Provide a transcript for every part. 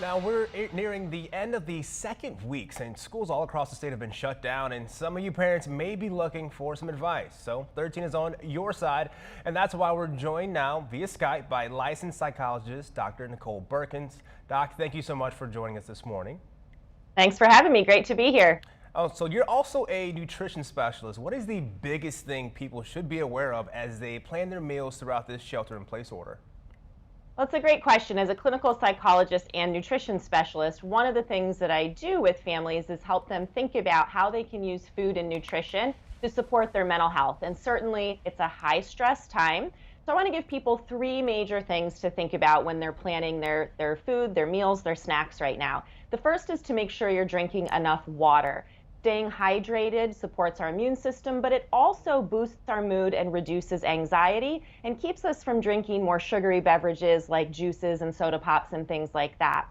Now we're nearing the end of the second week since schools all across the state have been shut down, and some of you parents may be looking for some advice. So 13 is on your side, and that's why we're joined now via Skype by licensed psychologist Dr. Nicole Berkins. Doc, thank you so much for joining us this morning. Thanks for having me. Great to be here. Oh, so you're also a nutrition specialist. What is the biggest thing people should be aware of as they plan their meals throughout this shelter-in-place order? Well, it's a great question. As a clinical psychologist and nutrition specialist, one of the things that I do with families is help them think about how they can use food and nutrition to support their mental health. And certainly it's a high stress time. So I want to give people three major things to think about when they're planning their food, their meals, their snacks right now. The first is to make sure you're drinking enough water. Staying hydrated supports our immune system, but it also boosts our mood and reduces anxiety and keeps us from drinking more sugary beverages like juices and soda pops and things like that.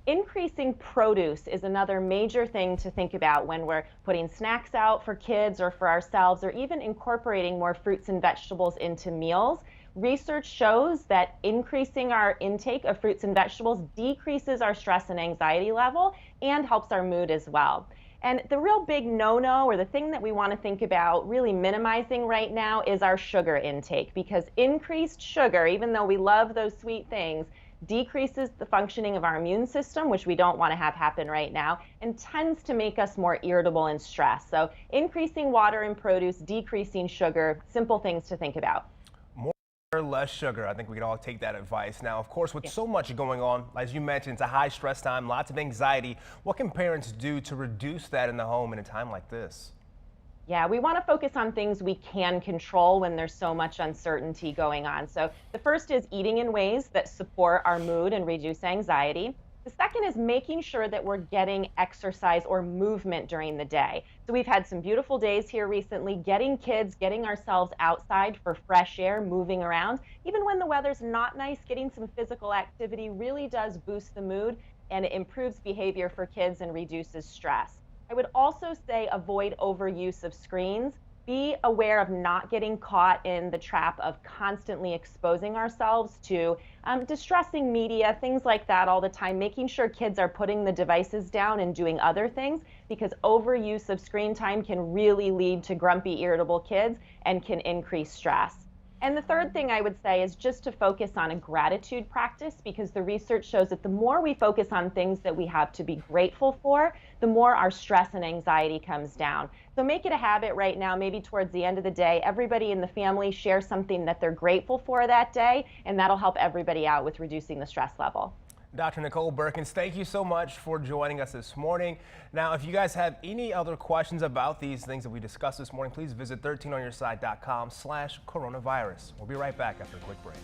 Increasing produce is another major thing to think about when we're putting snacks out for kids or for ourselves, or even incorporating more fruits and vegetables into meals. Research shows that increasing our intake of fruits and vegetables decreases our stress and anxiety level and helps our mood as well. And the real big no-no, or the thing that we want to think about really minimizing right now, is our sugar intake, because increased sugar, even though we love those sweet things, decreases the functioning of our immune system, which we don't want to have happen right now, and tends to make us more irritable and stressed. So increasing water and produce, decreasing sugar, simple things to think about. Less sugar. I think we can all take that advice. Now, of course, with so much going on, as you mentioned, it's a high stress time, lots of anxiety. What can parents do to reduce that in the home in a time like this? Yeah, we want to focus on things we can control when there's so much uncertainty going on. So the first is eating in ways that support our mood and reduce anxiety. The second is making sure that we're getting exercise or movement during the day. So we've had some beautiful days here recently, getting ourselves outside for fresh air, moving around. Even when the weather's not nice, getting some physical activity really does boost the mood, and it improves behavior for kids and reduces stress. I would also say avoid overuse of screens. Be aware of not getting caught in the trap of constantly exposing ourselves to distressing media, things like that all the time, making sure kids are putting the devices down and doing other things, because overuse of screen time can really lead to grumpy, irritable kids and can increase stress. And the third thing I would say is just to focus on a gratitude practice, because the research shows that the more we focus on things that we have to be grateful for, the more our stress and anxiety comes down. So make it a habit right now, maybe towards the end of the day, everybody in the family share something that they're grateful for that day, and that'll help everybody out with reducing the stress level. Dr. Nicole Berkins, thank you so much for joining us this morning. Now, if you guys have any other questions about these things that we discussed this morning, please visit 13onyourside.com/coronavirus. We'll be right back after a quick break.